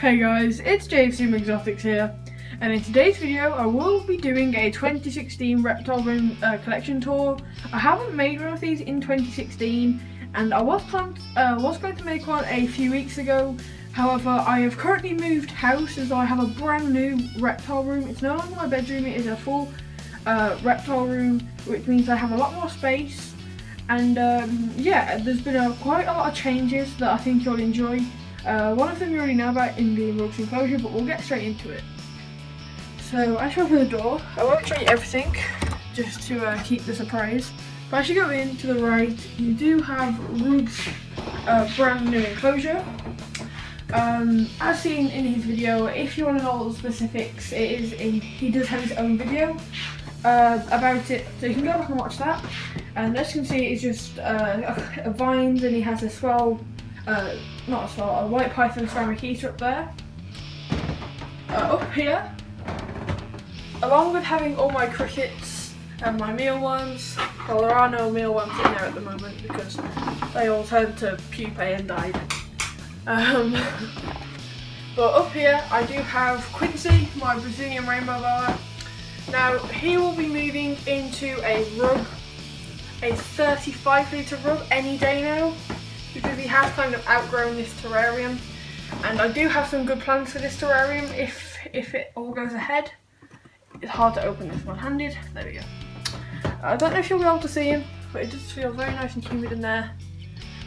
Hey guys, it's JFC Exotics here, and in today's video I will be doing a 2016 Reptile Room collection tour. I haven't made one of these in 2016 and I was going to make one a few weeks ago. However, I have currently moved house, as I have a brand new reptile room. It's no longer my bedroom, it is a full reptile room, which means I have a lot more space. And yeah, there's been quite a lot of changes that I think you'll enjoy. One of them you already know about in the rugs enclosure, but we'll get straight into it. So as you open the door, I won't show you everything, just to keep the surprise. But as you go in to the right, you do have Rug's brand new enclosure. As seen in his video, if you want to know all the specifics, he does have his own video about it, so you can go back and watch that. And as you can see, it's just vines, and he has a swell, a white python ceramic heater up there. Up here, along with having all my crickets and my mealworms, well, there are no mealworms in there at the moment because they all turned to pupae and died. But up here I do have Quincy, my Brazilian rainbow boa. Now he will be moving into a rug, a 35 litre rug any day now, because he has kind of outgrown this terrarium, and I do have some good plans for this terrarium if it all goes ahead. It's hard to open this one-handed. There we go. I don't know if you'll be able to see him, but it does feel very nice and humid in there.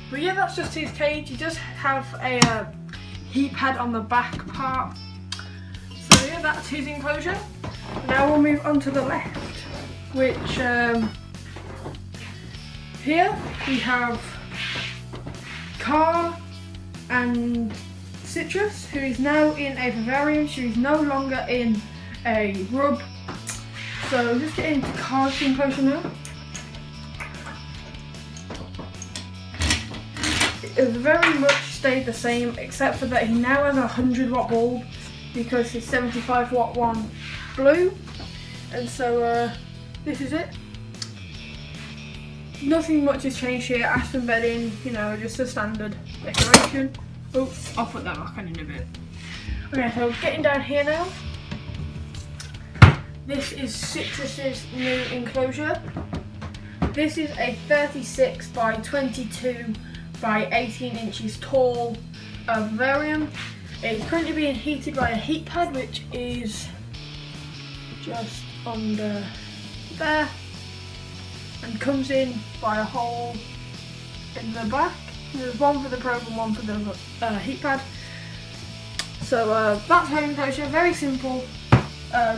But yeah, that's just his cage. He does have a heat pad on the back part. So yeah, that's his enclosure. Now we'll move on to the left, which here we have Car and Citrus, who is now in a vivarium. She is no longer in a rub. So just get into Car's enclosure now. It has very much stayed the same, except for that he now has a 100 watt bulb because his 75 watt one blew, and so this is it. Nothing much has changed here. Aspen bedding, you know, just a standard decoration. Oh, I'll put that back on in a bit. Okay, so getting down here now. This is Citrus's new enclosure. This is a 36 by 22 by 18 inches tall vivarium. It's currently being heated by a heat pad, which is just under there, and comes in by a hole in the back. There's one for the probe and one for the heat pad. So that's her enclosure, very simple,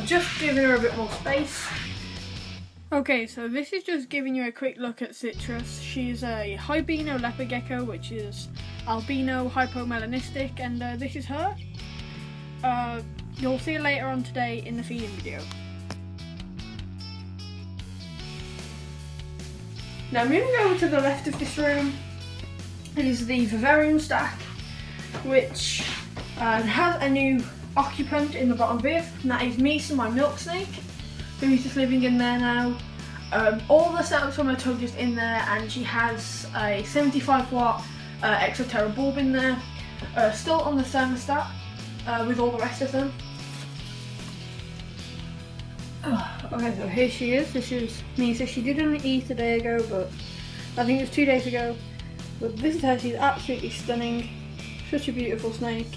just giving her a bit more space. Okay, so this is just giving you a quick look at Citrus. She's a albino leopard gecko, which is albino hypomelanistic, and this is her. You'll see her later on today in the feeding video. Now moving over to the left of this room is the vivarium stack, which has a new occupant in the bottom bit, and that is Misa, my milk snake, who's just living in there now. All the setups for my tug is in there, and she has a 75 watt Exoterra bulb in there, still on the thermostat with all the rest of them. Okay, so here she is. This is Misa. She did only eat a day ago, but I think it was 2 days ago. But this is her. She's absolutely stunning. Such a beautiful snake,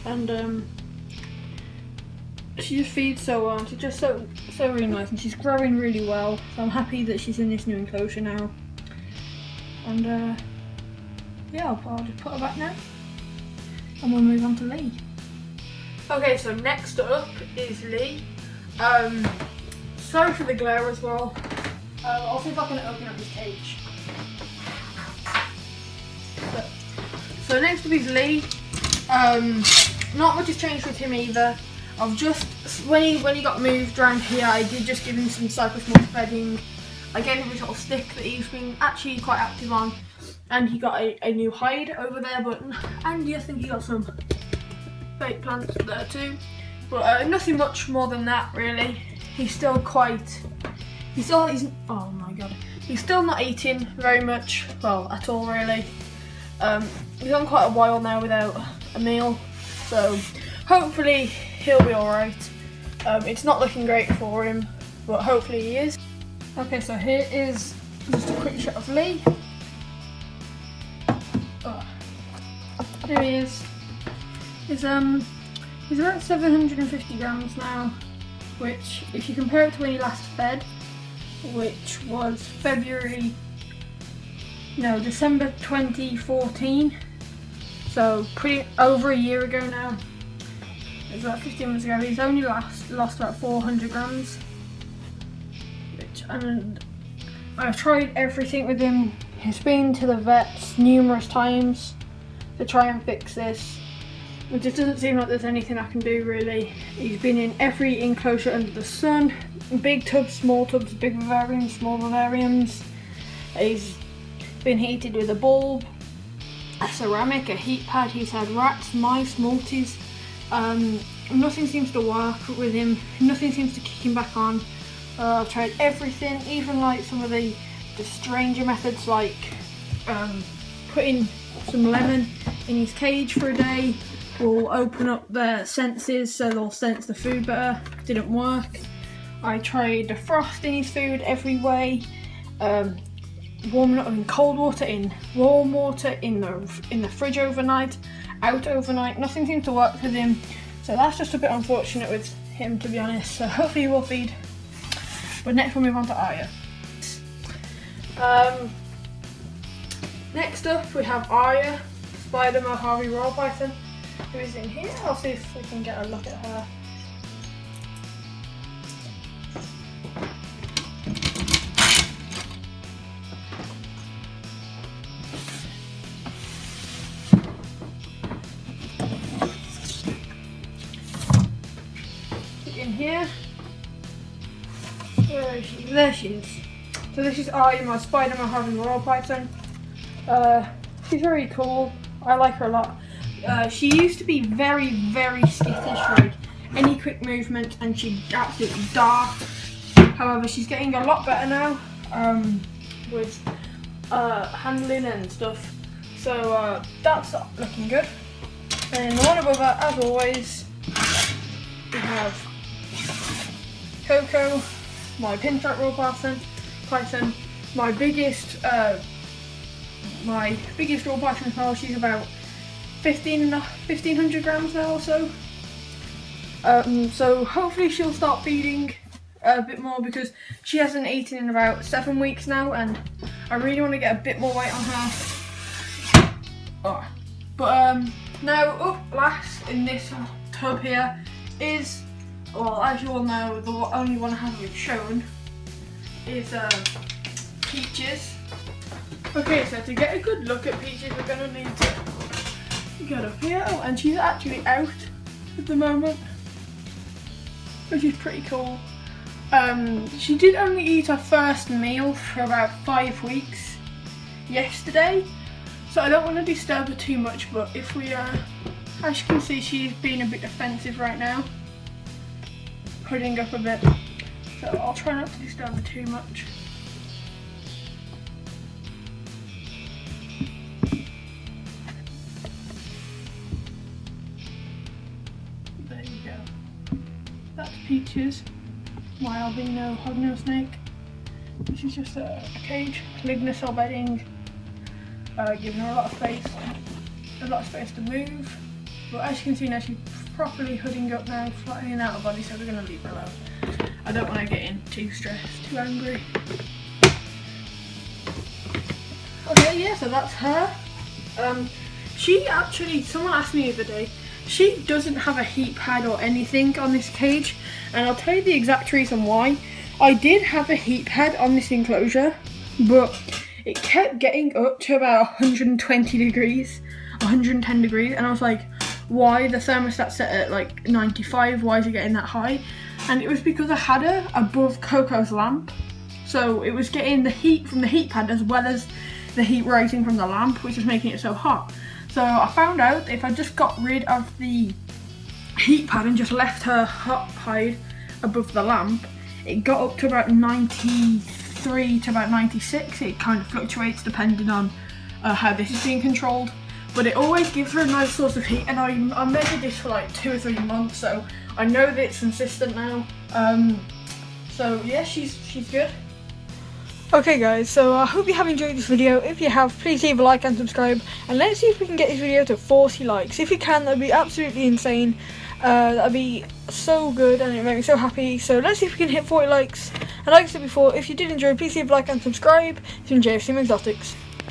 and she just feeds so well. She's just so really nice, and she's growing really well. So I'm happy that she's in this new enclosure now. And yeah, I'll just put her back now, and we'll move on to Lee. Okay, so next up is Lee. Sorry for the glare as well. I'll see if I can open up his cage. So next up is Lee. Not much has changed with him either. I've just, when he got moved around here, I did just give him some cypress moss bedding. I gave him a little stick that he's been actually quite active on, and he got a new hide over there. And I think he got some fake plants there too. But nothing much more than that really. He's still oh my god. He's still not eating very much, well, at all really. He's gone quite a while now without a meal. so hopefully he'll be alright. It's not looking great for him, but hopefully he is. Okay, so here is just a quick shot of Lee. Oh, there he is. He's about 750 grams now, which, if you compare it to when he last fed, which was December 2014, so pretty over a year ago now. It was about 15 months ago. He's only lost about 400 grams, and I've tried everything with him. He's been to the vets numerous times to try and fix this. It just doesn't seem like there's anything I can do really. He's been in every enclosure under the sun, big tubs, small tubs, big vivariums, small vivariums. He's been heated with a bulb, a ceramic, a heat pad. He's had rats, mice, multis. Nothing seems to work with him. Nothing seems to kick him back on. I've tried everything, even like some of the stranger methods, like putting some lemon in his cage for a day will open up their senses so they'll sense the food better. Didn't work. I tried defrosting his food every way, warming up in cold water, in warm water, in the fridge overnight, out overnight. Nothing seemed to work with him, so that's just a bit unfortunate with him, to be honest. So hopefully he will feed. But next we'll move on to Arya. Next up we have Arya, Spider Mojave Royal Python, who is in here. I'll see if we can get a look at her. In here. Where is she? There she is. So this is Arya, my Spider Mojave Royal Python. She's very cool. I like her a lot. She used to be very, very skittish with any quick movement, and she'd absolutely dart. However, she's getting a lot better now with handling and stuff. So that's looking good. And the one above her, as always, we have Coco, my pinstripe Royal Python, my biggest Royal Python as well. She's about 1,500 grams now or so. So hopefully she'll start feeding a bit more, because she hasn't eaten in about 7 weeks now, and I really want to get a bit more weight on her. Oh. But now up last in this tub here is, well, as you all know, the only one I haven't shown is Peaches. Okay, so to get a good look at Peaches, we're going to need to get up here. Oh, and she's actually out at the moment, which is pretty cool. She did only eat her first meal for about 5 weeks yesterday, so I don't want to disturb her too much, but if we as you can see, she's being a bit defensive right now, putting up a bit, so I'll try not to disturb her too much. There you go. That's Peaches, my albino hognose snake. This is just a cage, lignocell bedding, giving her a lot of space to move. But as you can see now, she's properly hooding up now, flattening out her body, so we're going to leave her alone. I don't want to get in too stressed, too angry. Okay, yeah, so that's her. She actually, someone asked me the other day, she doesn't have a heat pad or anything on this cage, and I'll tell you the exact reason why. I did have a heat pad on this enclosure, but it kept getting up to about 120 degrees, 110 degrees, and I was like, why? The thermostat set at like 95, why is it getting that high? And it was because I had her above Coco's lamp, so it was getting the heat from the heat pad as well as the heat rising from the lamp, which was making it so hot. So I found out if I just got rid of the heat pad and just left her hot hide above the lamp, it got up to about 93 to about 96. It kind of fluctuates depending on how this is being controlled. but it always gives her a nice source of heat, and I measured this for like 2 or 3 months, so I know that it's consistent now. So yeah, she's good. Okay guys, so I hope you have enjoyed this video. If you have, please leave a like and subscribe, and let's see if we can get this video to 40 likes. If you can, that'd be absolutely insane. That'd be so good and it'd make me so happy. So let's see if we can hit 40 likes. And like I said before, if you did enjoy, please leave a like and subscribe. It's been JFC Exotics.